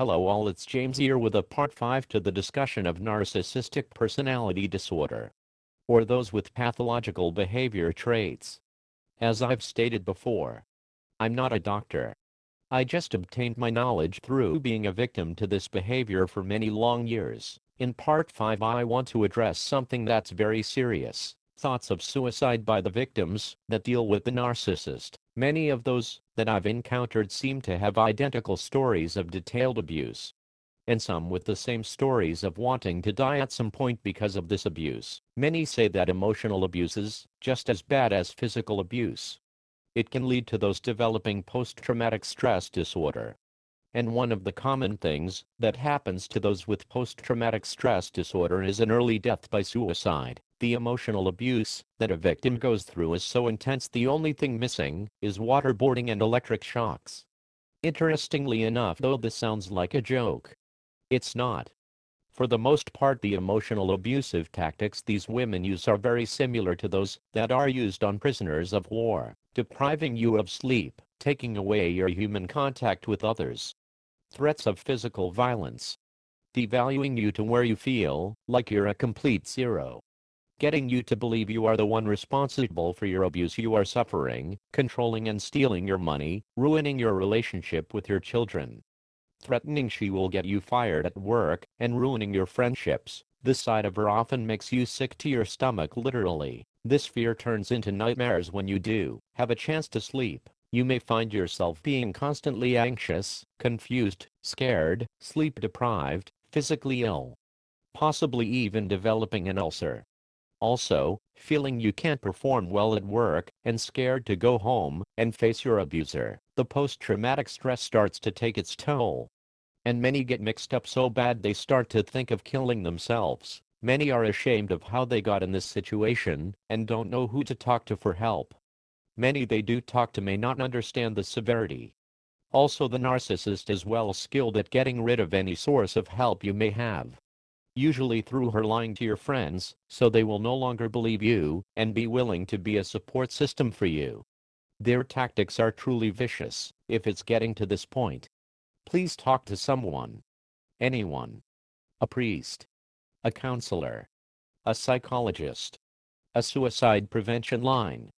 Hello all, it's James here with a part 5 to the discussion of narcissistic personality disorder, or those with pathological behavior traits. As I've stated before, I'm not a doctor. I just obtained my knowledge through being a victim to this behavior for many long years. In part 5 I want to address something that's very serious: thoughts of suicide by the victims that deal with the narcissist. Many of those that I've encountered seem to have identical stories of detailed abuse, and some with the same stories of wanting to die at some point because of this abuse. Many say that emotional abuse is just as bad as physical abuse. It can lead to those developing post-traumatic stress disorder. And one of the common things that happens to those with post-traumatic stress disorder is an early death by suicide. The emotional abuse that a victim goes through is so intense, the only thing missing is waterboarding and electric shocks. Interestingly enough, though this sounds like a joke, it's not. For the most part, the emotional abusive tactics these women use are very similar to those that are used on prisoners of war, depriving you of sleep, taking away your human contact with others, threats of physical violence, devaluing you to where you feel like you're a complete zero, getting you to believe you are the one responsible for your abuse you are suffering, controlling and stealing your money, ruining your relationship with your children, threatening she will get you fired at work, and ruining your friendships. This side of her often makes you sick to your stomach, literally. This fear turns into nightmares when you do have a chance to sleep. You may find yourself being constantly anxious, confused, scared, sleep deprived, physically ill, possibly even developing an ulcer. Also, feeling you can't perform well at work, and scared to go home and face your abuser. The post-traumatic stress starts to take its toll, and many get mixed up so bad they start to think of killing themselves. Many are ashamed of how they got in this situation, and don't know who to talk to for help. Many they do talk to may not understand the severity. Also, the narcissist is well skilled at getting rid of any source of help you may have, usually through her lying to your friends, so they will no longer believe you and be willing to be a support system for you. Their tactics are truly vicious. If it's getting to this point, please talk to someone. Anyone. A priest, a counselor, a psychologist, a suicide prevention line,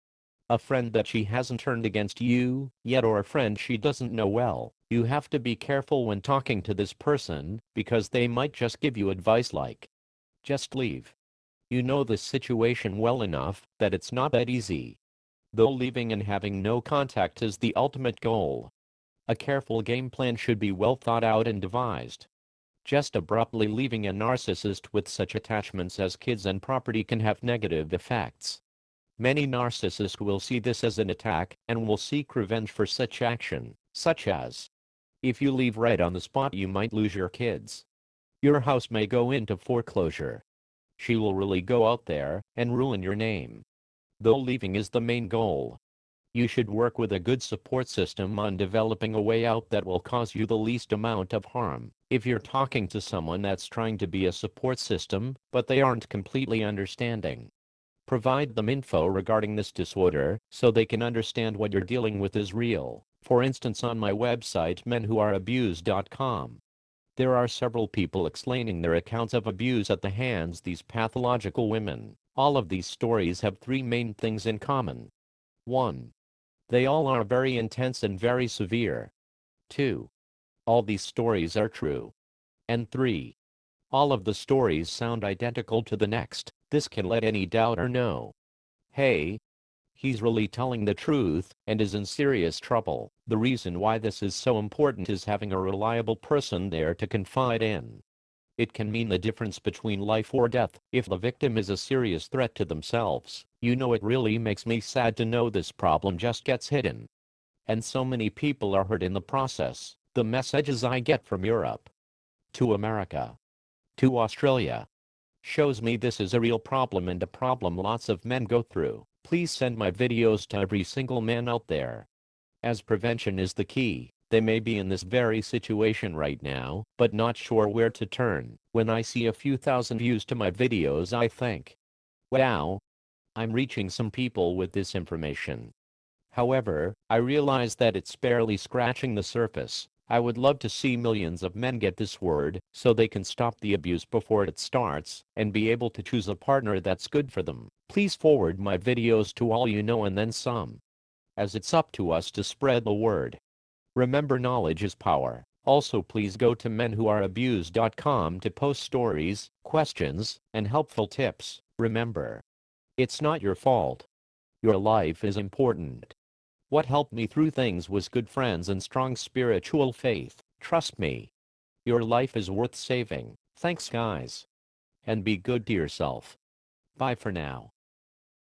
a friend that she hasn't turned against you yet, or a friend she doesn't know well. You have to be careful when talking to this person, because they might just give you advice like, just leave. You know this situation well enough that it's not that easy. Though leaving and having no contact is the ultimate goal, a careful game plan should be well thought out and devised. Just abruptly leaving a narcissist with such attachments as kids and property can have negative effects. Many narcissists will see this as an attack and will seek revenge for such action, such as, if you leave right on the spot, you might lose your kids. Your house may go into foreclosure. She will really go out there and ruin your name. Though leaving is the main goal, you should work with a good support system on developing a way out that will cause you the least amount of harm. If you're talking to someone that's trying to be a support system, but they aren't completely understanding, provide them info regarding this disorder so they can understand what you're dealing with is real. For instance, on my website menwhoareabused.com, there are several people explaining their accounts of abuse at the hands of these pathological women. All of these stories have three main things in common. 1. They all are very intense and very severe. 2. All these stories are true. And 3. All of the stories sound identical to the next. This can let any doubter know, hey, he's really telling the truth and is in serious trouble. The reason why this is so important is having a reliable person there to confide in. It can mean the difference between life or death. If the victim is a serious threat to themselves, you know, it really makes me sad to know this problem just gets hidden, and so many people are hurt in the process. The messages I get from Europe, to America, to Australia, shows me this is a real problem and a problem lots of men go through. Please send my videos to every single man out there, as prevention is the key. They may be in this very situation right now, but not sure where to turn. When I see a few thousand views to my videos, I think, wow, I'm reaching some people with this information. However, I realize that it's barely scratching the surface. I would love to see millions of men get this word so they can stop the abuse before it starts and be able to choose a partner that's good for them. Please forward my videos to all you know and then some, as it's up to us to spread the word. Remember, knowledge is power. Also, please go to menwhoareabused.com to post stories, questions, and helpful tips. Remember, it's not your fault. Your life is important. What helped me through things was good friends and strong spiritual faith. Trust me, your life is worth saving. Thanks, guys. And be good to yourself. Bye for now.